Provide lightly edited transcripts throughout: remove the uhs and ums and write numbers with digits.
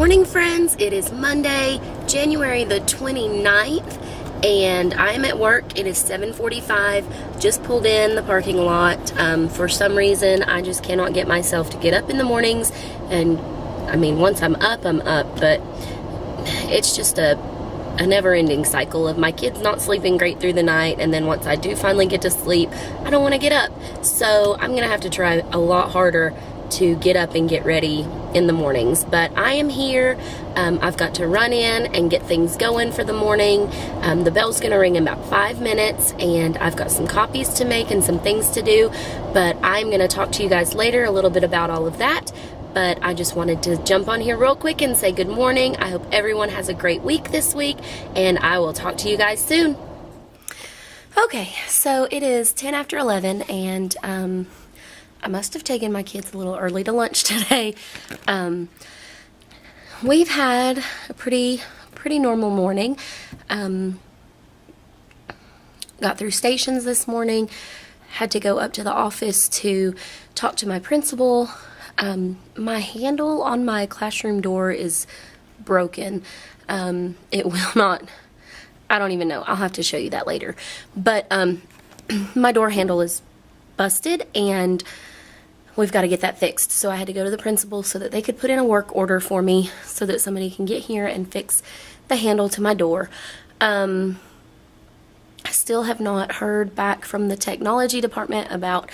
morning, friends. It is Monday, January the 29th, and I am at work. It is 7:45. Just pulled in the parking lot. For some reason, I just cannot get myself to get up in the mornings, and I mean, once I'm up, but it's just a never-ending cycle of my kids not sleeping great through the night, and then once I do finally get to sleep, I don't want to get up. So I'm gonna have to try a lot harder to get up and get ready in the mornings. But I am here. I've got to run in and get things going for the morning. The bell's gonna ring in about 5 minutes, and I've got some copies to make and some things to do, but I'm gonna talk to you guys later a little bit about all of that. But I just wanted to jump on here real quick and say good morning. I hope everyone has a great week this week, and I will talk to you guys soon. Okay, so it is 10 after 11, and I must have taken my kids a little early to lunch today. We've had a pretty normal morning. Got through stations this morning, had to go up to the office to talk to my principal. My handle on my classroom door is broken. It will not, I don't even know. I'll have to show you that later. But my door handle is busted, and we've got to get that fixed. So I had to go to the principal so that they could put in a work order for me so that somebody can get here and fix the handle to my door. I still have not heard back from the technology department about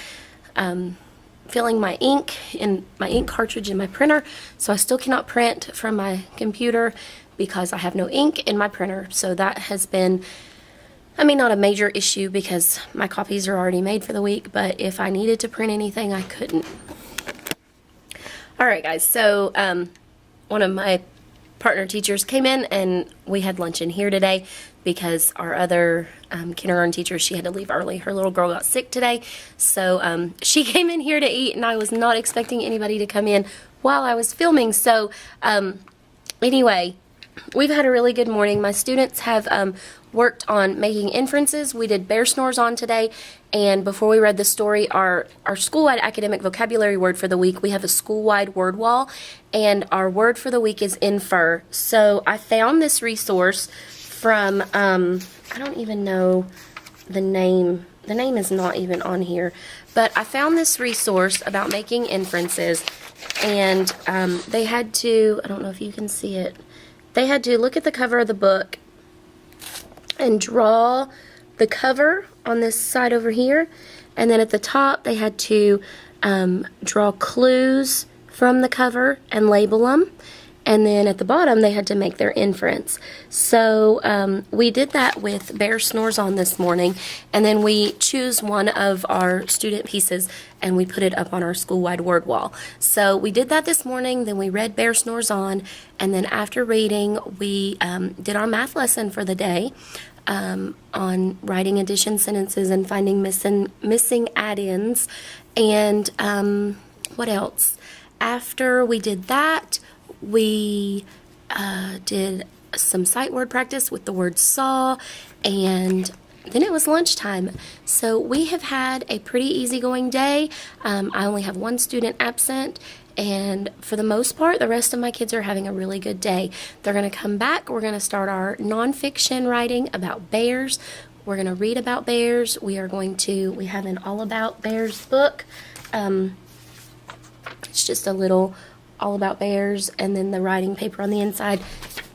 filling my ink in my ink cartridge in my printer, so I still cannot print from my computer because I have no ink in my printer. So that has been, I mean, not a major issue because my copies are already made for the week, but if I needed to print anything, I couldn't. Alright guys, so one of my partner teachers came in and we had lunch in here today because our other kindergarten teacher, she had to leave early. Her little girl got sick today, so she came in here to eat, and I was not expecting anybody to come in while I was filming. So anyway, we've had a really good morning. My students have worked on making inferences. We did bear snores on today, and before we read the story, our school-wide academic vocabulary word for the week, we have a school-wide word wall, and our word for the week is infer. So I found this resource from, I don't even know the name. The name is not even on here, but I found this resource about making inferences, and they had to, I don't know if you can see it, they had to look at the cover of the book and draw the cover on this side over here, and then at the top they had to draw clues from the cover and label them, and then at the bottom they had to make their inference. So we did that with Bear Snores On this morning, and then we choose one of our student pieces and we put it up on our school-wide word wall. So we did that this morning, then we read Bear Snores On, and then after reading we did our math lesson for the day on writing addition sentences and finding missing add-ins, and what else? After we did that, we did some sight word practice with the word saw, and then it was lunchtime. So we have had a pretty easygoing day. I only have one student absent, and for the most part, the rest of my kids are having a really good day. They're going to come back. We're going to start our nonfiction writing about bears. We're going to read about bears. We have an All About Bears book. It's just a little all about bears, and then the writing paper on the inside.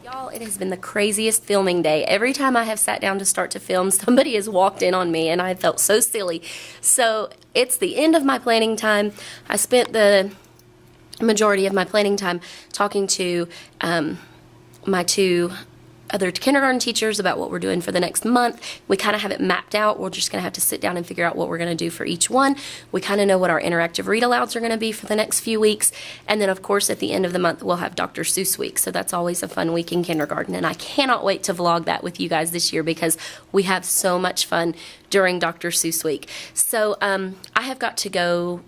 Y'all, it has been the craziest filming day. Every time I have sat down to start to film, somebody has walked in on me, and I felt so silly. So it's the end of my planning time. I spent the majority of my planning time talking to my two other kindergarten teachers about what we're doing for the next month. We kind of have it mapped out. We're just going to have to sit down and figure out what we're going to do for each one. We kind of know what our interactive read alouds are going to be for the next few weeks. And then, of course, at the end of the month, we'll have Dr. Seuss week. So that's always a fun week in kindergarten. And I cannot wait to vlog that with you guys this year because we have so much fun during Dr. Seuss week. So I have got to go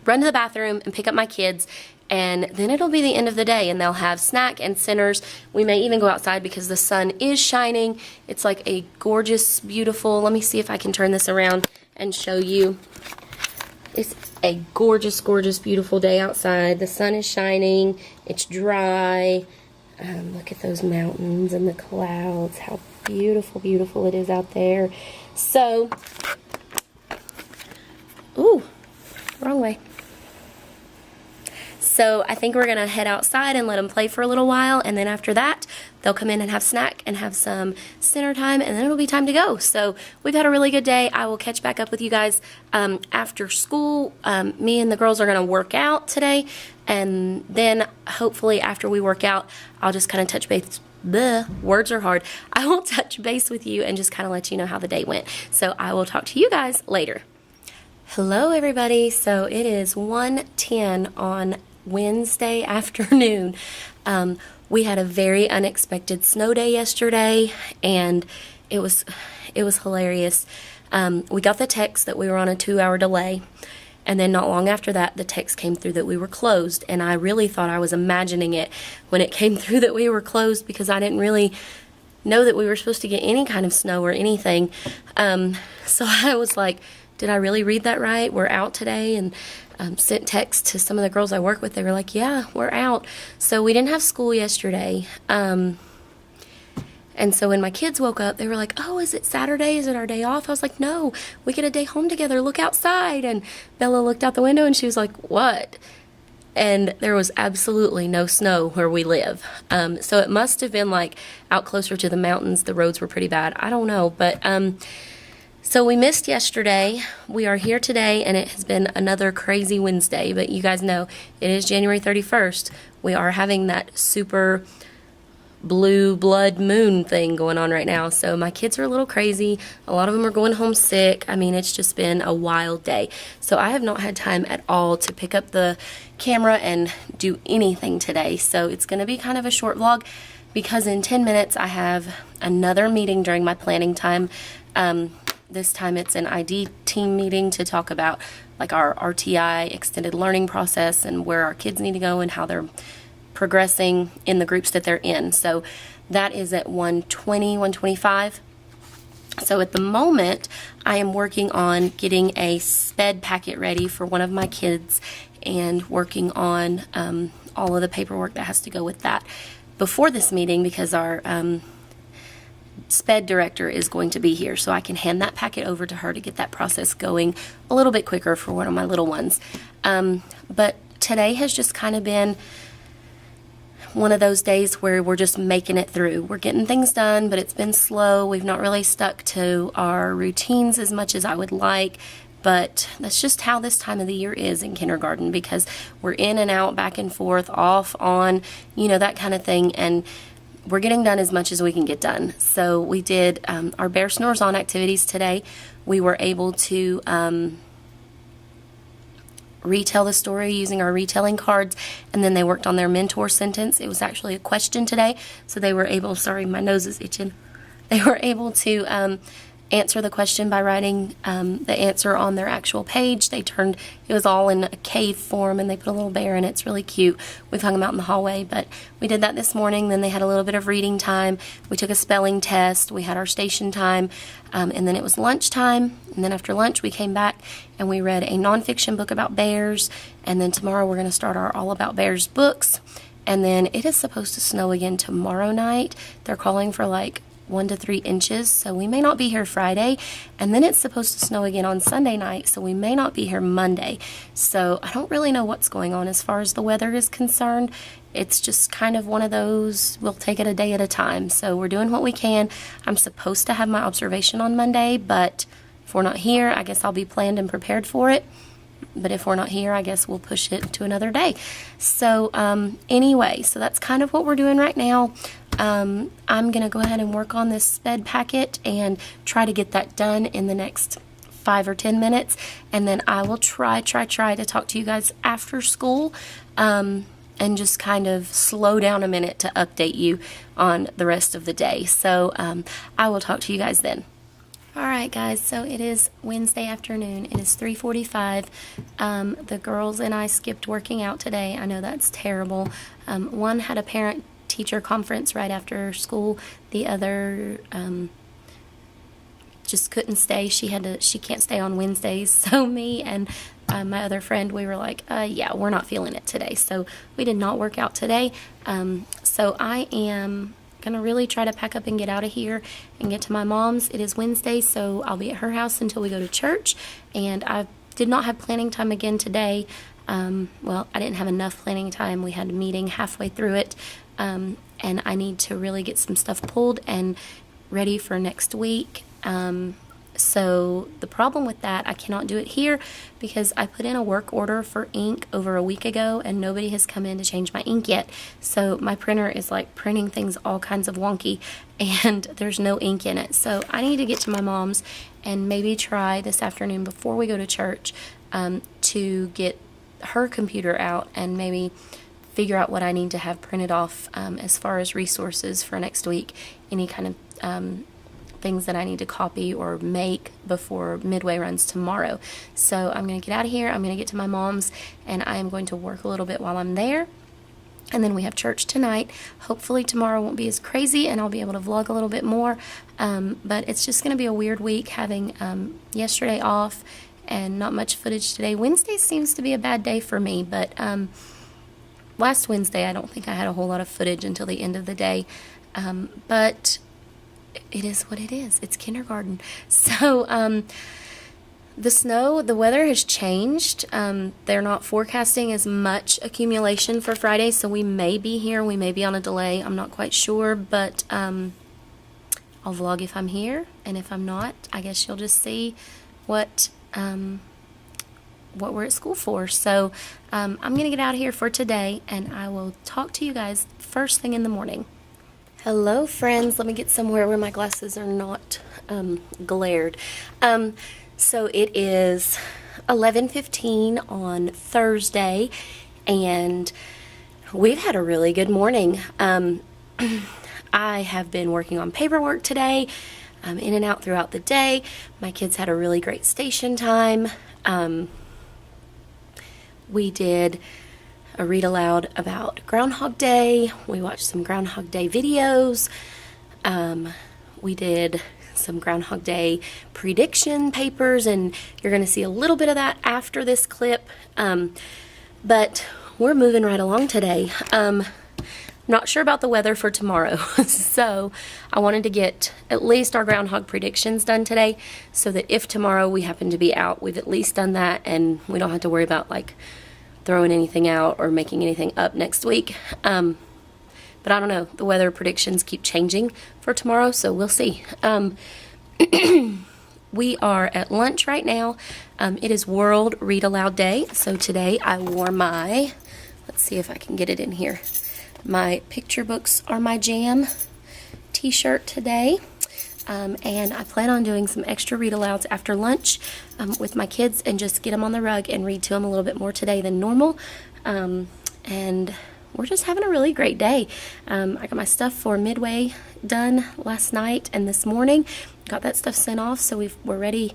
run to the bathroom and pick up my kids, and then it'll be the end of the day, and they'll have snack and centers. We may even go outside because the sun is shining. It's like a gorgeous, beautiful, let me see if I can turn this around and show you. It's a gorgeous, gorgeous, beautiful day outside. The sun is shining. It's dry. Look at those mountains and the clouds. How beautiful, beautiful it is out there. So, ooh, wrong way. So I think we're going to head outside and let them play for a little while, and then after that, they'll come in and have snack and have some center time, and then it'll be time to go. So we've had a really good day. I will catch back up with you guys after school. Me and the girls are going to work out today, and then hopefully after we work out, I'll just kind of touch base. Words are hard. I will touch base with you and just kind of let you know how the day went. So I will talk to you guys later. Hello, everybody. So it is 1:10 on Wednesday afternoon. We had a very unexpected snow day yesterday, and it was hilarious. We got the text that we were on a 2-hour delay, and then not long after that, the text came through that we were closed, and I really thought I was imagining it when it came through that we were closed, because I didn't really know that we were supposed to get any kind of snow or anything. So I was like, did I really read that right? We're out today, and sent text to some of the girls I work with. They were like, yeah, we're out. So we didn't have school yesterday. And so when my kids woke up, they were like, oh, is it Saturday? Is it our day off? I was like, no, we get a day home together. Look outside. And Bella looked out the window and she was like, what? And there was absolutely no snow where we live. So it must have been like out closer to the mountains. The roads were pretty bad. I don't know. But so we missed yesterday. We are here today, and it has been another crazy Wednesday. But you guys know it is January 31st. We are having that super blue blood moon thing going on right now. So my kids are a little crazy. A lot of them are going home sick. I mean, it's just been a wild day. So I have not had time at all to pick up the camera and do anything today. So it's going to be kind of a short vlog, because in 10 minutes I have another meeting during my planning time. This time it's an ID team meeting to talk about like our RTI extended learning process and where our kids need to go and how they're progressing in the groups that they're in. So that is at 1:20, 1:25. So at the moment, I am working on getting a SPED packet ready for one of my kids and working on all of the paperwork that has to go with that before this meeting, because our SPED director is going to be here, so I can hand that packet over to her to get that process going a little bit quicker for one of my little ones. But today has just kind of been one of those days where we're just making it through. We're getting things done, but it's been slow. We've not really stuck to our routines as much as I would like, but that's just how this time of the year is in kindergarten, because we're in and out, back and forth, off, on, that kind of thing, and we're getting done as much as we can get done. So we did our Bear Snores On activities today. We were able to retell the story using our retelling cards, and then they worked on their mentor sentence. It was actually a question today, so they were able, sorry, my nose is itching. They were able to answer the question by writing the answer on their actual page. It was all in a cave form, and they put a little bear in it. It's really cute. We've hung them out in the hallway, but we did that this morning. Then they had a little bit of reading time. We took a spelling test. We had our station time, and then it was lunchtime. And then after lunch, we came back and we read a nonfiction book about bears. And then tomorrow we're going to start our All About Bears books. And then it is supposed to snow again tomorrow night. They're calling for like 1 to 3 inches, so we may not be here Friday, and then it's supposed to snow again on Sunday night, so we may not be here Monday. So I don't really know what's going on as far as the weather is concerned. It's just kind of one of those, we'll take it a day at a time. So we're doing what we can. I'm supposed to have my observation on Monday, but if we're not here, I guess I'll be planned and prepared for it. But if we're not here, I guess we'll push it to another day. So anyway, so that's kind of what we're doing right now. I'm going to go ahead and work on this SPED packet and try to get that done in the next 5 or 10 minutes. And then I will try to talk to you guys after school and just kind of slow down a minute to update you on the rest of the day. So I will talk to you guys then. Alright guys, so it is Wednesday afternoon. It is 3:45. The girls and I skipped working out today. I know that's terrible. One had a parent-teacher conference right after school. The other just couldn't stay. She can't stay on Wednesdays. So me and my other friend, we were like, yeah, we're not feeling it today. So we did not work out today. So I am going to really try to pack up and get out of here and get to my mom's. It is Wednesday, so I'll be at her house until we go to church. And I did not have planning time again today. Well, I didn't have enough planning time. We had a meeting halfway through it. And I need to really get some stuff pulled and ready for next week. So the problem with that, I cannot do it here because I put in a work order for ink over a week ago and nobody has come in to change my ink yet. So my printer is like printing things all kinds of wonky and there's no ink in it. So I need to get to my mom's and maybe try this afternoon before we go to church to get her computer out and maybe figure out what I need to have printed off as far as resources for next week, any kind of things that I need to copy or make before Midway runs tomorrow. So I'm going to get out of here, I'm going to get to my mom's, and I am going to work a little bit while I'm there. And then we have church tonight. Hopefully tomorrow won't be as crazy and I'll be able to vlog a little bit more. But it's just going to be a weird week having yesterday off and not much footage today. Wednesday seems to be a bad day for me, but last Wednesday I don't think I had a whole lot of footage until the end of the day. But it is what it is. It's kindergarten. So the weather has changed. They're not forecasting as much accumulation for Friday, so we may be here. We may be on a delay. I'm not quite sure, but I'll vlog if I'm here, and if I'm not, I guess you'll just see what we're at school for. So I'm going to get out of here for today, and I will talk to you guys first thing in the morning. Hello friends, let me get somewhere where my glasses are not glared. So it is 11:15 on Thursday and we've had a really good morning. I have been working on paperwork today, in and out throughout the day. My kids had a really great station time. We did a read aloud about Groundhog Day. We watched some Groundhog Day videos. We did some Groundhog Day prediction papers, and you're going to see a little bit of that after this clip. But we're moving right along today. Not sure about the weather for tomorrow, so I wanted to get at least our groundhog predictions done today so that if tomorrow we happen to be out, we've at least done that and we don't have to worry about like throwing anything out or making anything up next week. But I don't know, the weather predictions keep changing for tomorrow, so we'll see. We are at lunch right now. It is World Read Aloud Day, so today I wore my, let's see if I can get it in here, my Picture Books Are My Jam t-shirt today. And I plan on doing some extra read alouds after lunch with my kids and just get them on the rug and read to them a little bit more today than normal. And we're just having a really great day. I got my stuff for Midway done last night and this morning. Got that stuff sent off, so we're ready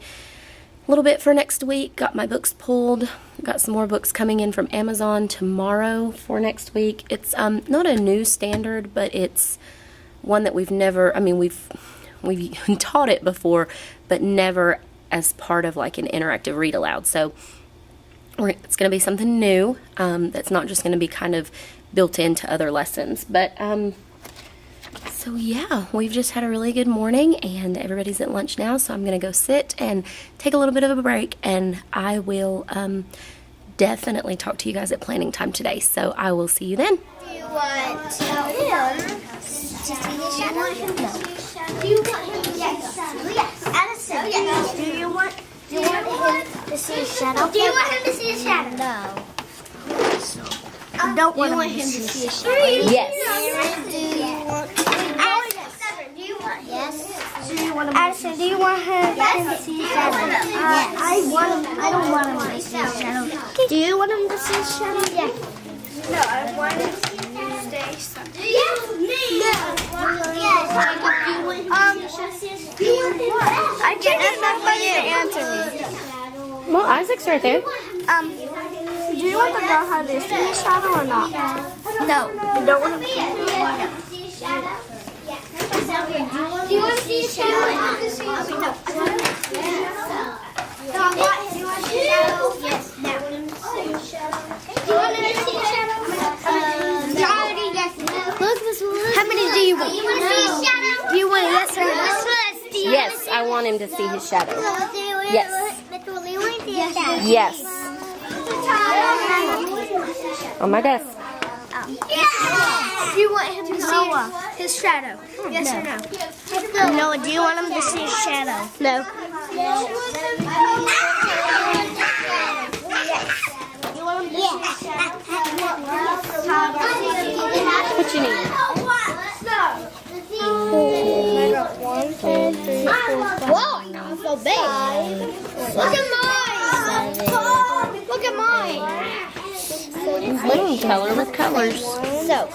a little bit for next week. Got my books pulled. Got some more books coming in from Amazon tomorrow for next week. It's not a new standard, but it's one that we've never, I mean, we've taught it before, but never as part of like an interactive read aloud. So it's going to be something new that's not just going to be kind of built into other lessons. But so yeah, we've just had a really good morning and everybody's at lunch now, so I'm going to go sit and take a little bit of a break, and I will definitely talk to you guys at planning time today. So I will see you then. Do you want him to see the shadow? Do you want him to see the shadow? Yes. Addison, yes. Do you want him to see a shadow? Do you want him to see a shadow? No. I don't want him to see a shadow. Yes. Do you want yes. Do you want him? Addison, do you want him to see a shadow? Yes. I don't want him to see a shadow. Do you want him to see a shadow? Yes. No, I want him to stay something. Yes. No. Yes. I can't get enough for you to answer me. Well, Isaac's right there. Do you want the girl to see a shadow or not? No. You don't want him to see a shadow? Do you want to see a shadow or not? No. Do you want to see a shadow? Yes. No. I want him to see his shadow. Yes. Yes. On my desk. Do you want him to see his shadow? Yes or no? No, do you want him to see his shadow? No. You want him to see his shadow? What you need? I got 1, 2, 3, 4, 5. Whoa, so big. Look at mine. Look at mine. Color with colors. So,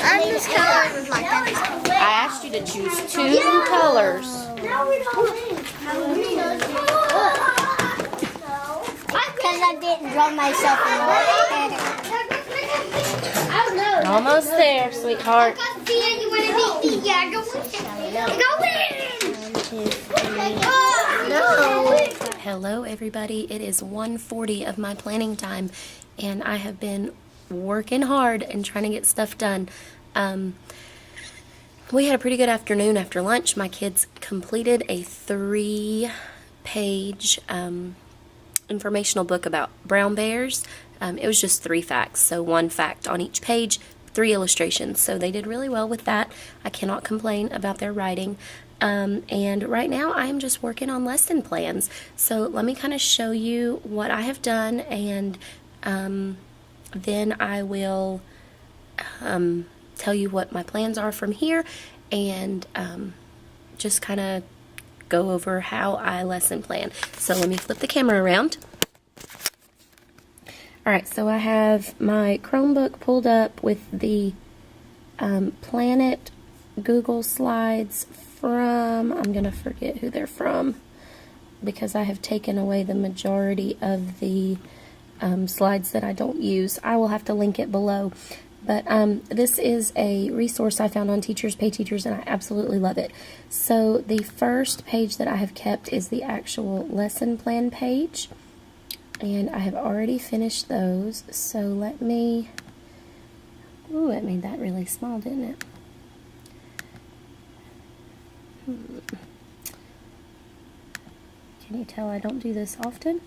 I'm just coloring with my pencil. I asked you to choose 2 colors. Because I didn't draw myself in the Almost there, sweetheart. Hello, everybody. It is 1:40 of my planning time, and I have been working hard and trying to get stuff done. We had a pretty good afternoon after lunch. My kids completed a 3-page informational book about brown bears. It was just 3 facts, so 1 fact on each page, 3 illustrations. So they did really well with that. I cannot complain about their writing. And right now I am just working on lesson plans. So let me kind of show you what I have done, and then I will tell you what my plans are from here, and just kind of go over how I lesson plan. So let me flip the camera around. Alright, so I have my Chromebook pulled up with the Planet Google Slides from, I'm going to forget who they're from because I have taken away the majority of the slides that I don't use. I will have to link it below. But this is a resource I found on TeachersPayTeachers, and I absolutely love it. So the first page that I have kept is the actual lesson plan page, and I have already finished those. So let me, ooh, it made that really small, didn't it? Can you tell I don't do this often?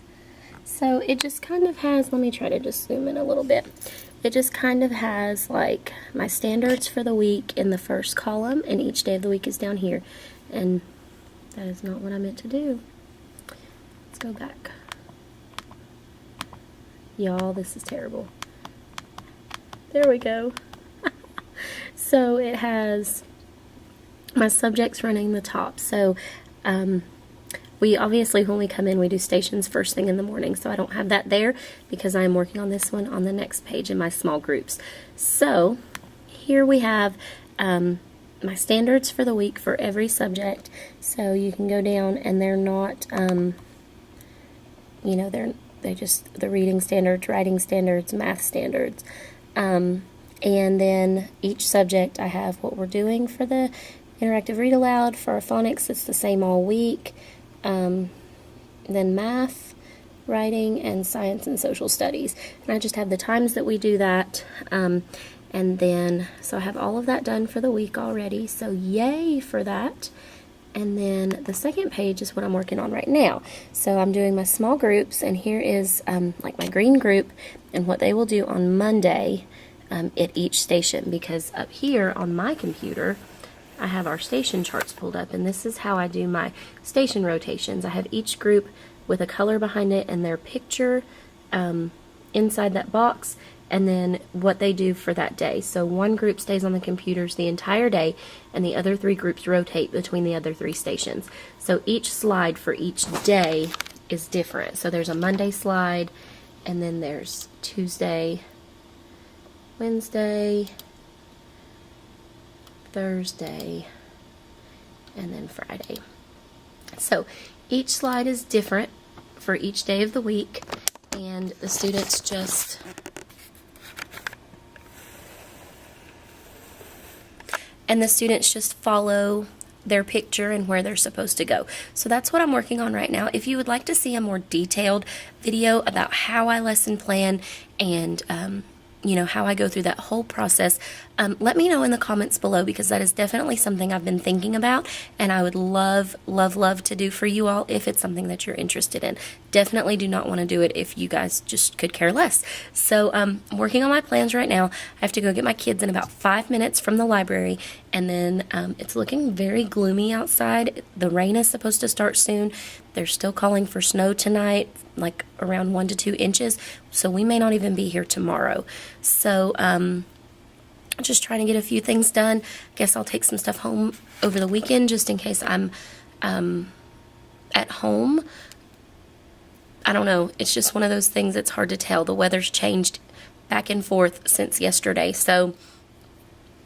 So it just kind of has, let me try to just zoom in a little bit. It just kind of has like my standards for the week in the first column, and each day of the week is down here. And that is not what I meant to do. Let's go back. Y'all, this is terrible. There we go. So it has my subjects running the top. So we obviously, when we come in, we do stations first thing in the morning, so I don't have that there because I'm working on this one on the next page in my small groups. So here we have my standards for the week for every subject. So you can go down, and they're not, you know, they're just the reading standards, writing standards, math standards. And then each subject I have what we're doing for the interactive read aloud. For our phonics, it's the same all week. Then math, writing, and science and social studies. And I just have the times that we do that. And then, so I have all of that done for the week already. So yay for that. And then the second page is what I'm working on right now. So I'm doing my small groups, and here is like my green group and what they will do on Monday at each station, because up here on my computer I have our station charts pulled up, and this is how I do my station rotations. I have each group with a color behind it and their picture inside that box, and then what they do for that day. So one group stays on the computers the entire day, and the other 3 groups rotate between the other 3 stations. So each slide for each day is different. So there's a Monday slide, and then there's Tuesday, Wednesday, Thursday, and then Friday. So each slide is different for each day of the week, and the students just follow their picture and where they're supposed to go. So that's what I'm working on right now. If you would like to see a more detailed video about how I lesson plan and how I go through that whole process, let me know in the comments below, because that is definitely something I've been thinking about, and I would love, love, love to do for you all if it's something that you're interested in. Definitely do not want to do it if you guys just could care less. So I'm working on my plans right now. I have to go get my kids in about 5 minutes from the library, and then it's looking very gloomy outside. The rain is supposed to start soon. They're still calling for snow tonight, like around 1 to 2 inches, so we may not even be here tomorrow. So just trying to get a few things done. Guess I'll take some stuff home over the weekend just in case I'm at home. I don't know. It's just one of those things that's hard to tell. The weather's changed back and forth since yesterday. So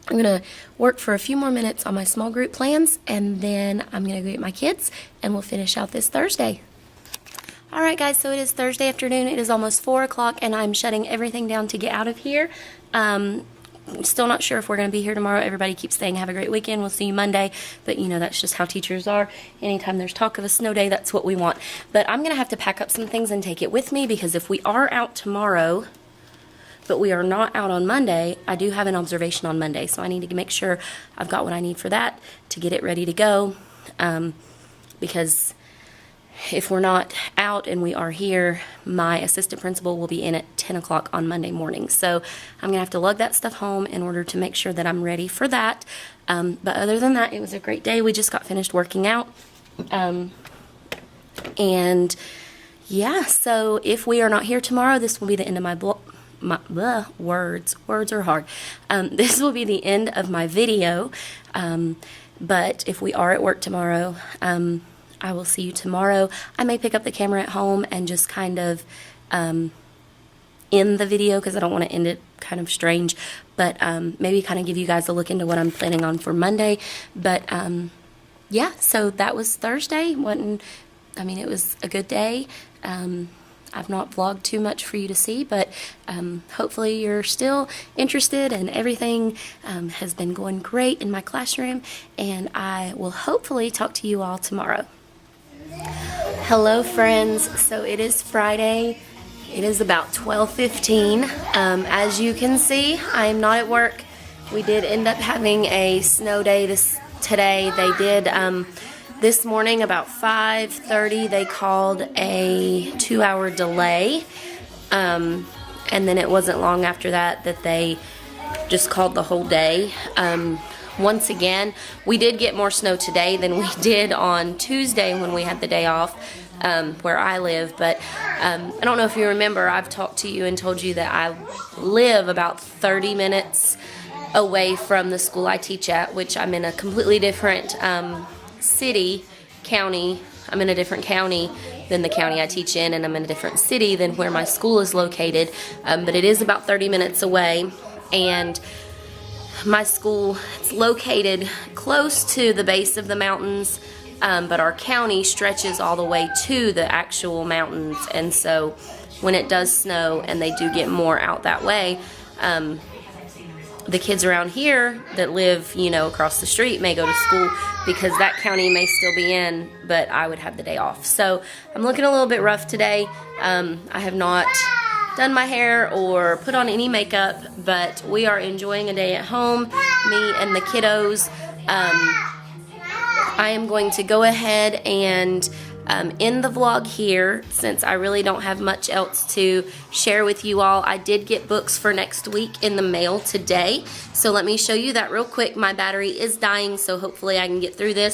I'm going to work for a few more minutes on my small group plans, and then I'm going to go get my kids, and we'll finish out this Thursday. All right, guys, so it is Thursday afternoon. It is almost 4 o'clock, and I'm shutting everything down to get out of here. Still not sure if we're going to be here tomorrow. Everybody keeps saying have a great weekend, we'll see you Monday, but that's just how teachers are. Anytime there's talk of a snow day, that's what we want. But I'm going to have to pack up some things and take it with me, because if we are out tomorrow but we are not out on Monday, I do have an observation on Monday, so I need to make sure I've got what I need for that to get it ready to go, because if we're not out and we are here, my assistant principal will be in at 10 o'clock on Monday morning. So I'm going to have to lug that stuff home in order to make sure that I'm ready for that. But other than that, it was a great day. We just got finished working out. And yeah, so if we are not here tomorrow, this will be the end of my words are hard. This will be the end of my video. But if we are at work tomorrow, I will see you tomorrow. I may pick up the camera at home and just kind of end the video, because I don't want to end it kind of strange, but maybe kind of give you guys a look into what I'm planning on for Monday. But yeah, so that was Thursday. It was a good day. I've not vlogged too much for you to see, but hopefully you're still interested, and everything has been going great in my classroom, and I will hopefully talk to you all tomorrow. Hello, friends. So it is Friday. It is about 12:15. As you can see, I am not at work. We did end up having a snow day today. They did this morning about 5:30. They called a 2-hour delay, and then it wasn't long after that they just called the whole day. Once again, we did get more snow today than we did on Tuesday when we had the day off, where I live. But I don't know if you remember, I've talked to you and told you that I live about 30 minutes away from the school I teach at, which I'm in a completely different county. I'm in a different county than the county I teach in, and I'm in a different city than where my school is located. But it is about 30 minutes away, and my school is located close to the base of the mountains, but our county stretches all the way to the actual mountains. And so when it does snow and they do get more out that way, the kids around here that live, across the street may go to school, because that county may still be in, but I would have the day off. So I'm looking a little bit rough today. I have not done my hair or put on any makeup, but we are enjoying a day at home, me and the kiddos. I am going to go ahead and end the vlog here, since I really don't have much else to share with you all. I did get books for next week in the mail today, so let me show you that real quick. My battery is dying, so hopefully I can get through this.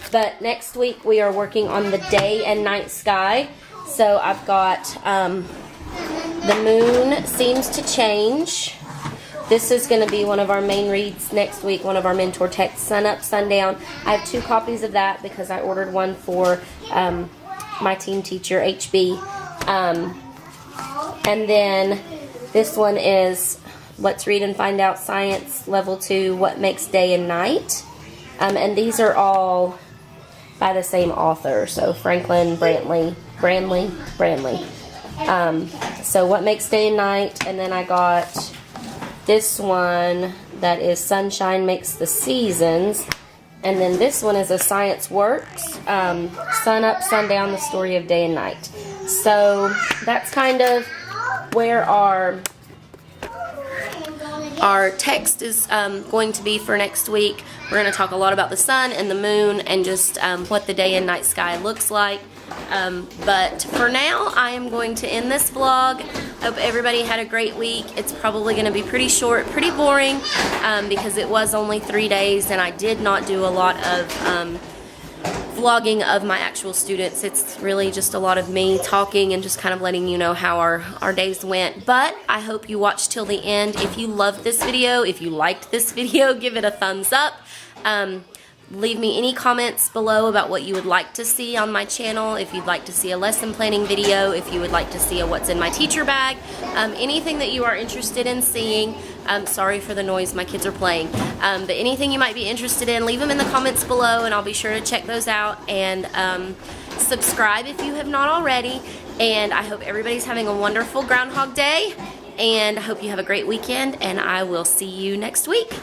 But next week we are working on the day and night sky. So I've got The Moon Seems to Change. This is going to be one of our main reads next week, one of our mentor texts, Sun Up, Sundown. I have 2 copies of that because I ordered one for my team teacher, HB. And then this one is Let's Read and Find Out Science Level 2, What Makes Day and Night. And these are all by the same author, so Franklin Brandley. So What Makes Day and Night, and then I got this one that is Sunshine Makes the Seasons, and then this one is a Science Works, Sun Up, Sundown, The Story of Day and Night. So that's kind of where our Our text is going to be for next week. We're going to talk a lot about the sun and the moon and just what the day and night sky looks like. But for now, I am going to end this vlog. Hope everybody had a great week. It's probably going to be pretty short, pretty boring, because it was only 3 days and I did not do a lot of vlogging of my actual students. It's really just a lot of me talking and just kind of letting you know how our days went. But I hope you watched till the end. If you loved this video, if you liked this video, give it a thumbs up. Leave me any comments below about what you would like to see on my channel. If you'd like to see a lesson planning video, if you would like to see a what's in my teacher bag, anything that you are interested in seeing. Sorry for the noise, my kids are playing. But anything you might be interested in, leave them in the comments below and I'll be sure to check those out. And subscribe if you have not already. And I hope everybody's having a wonderful Groundhog Day. And I hope you have a great weekend and I will see you next week.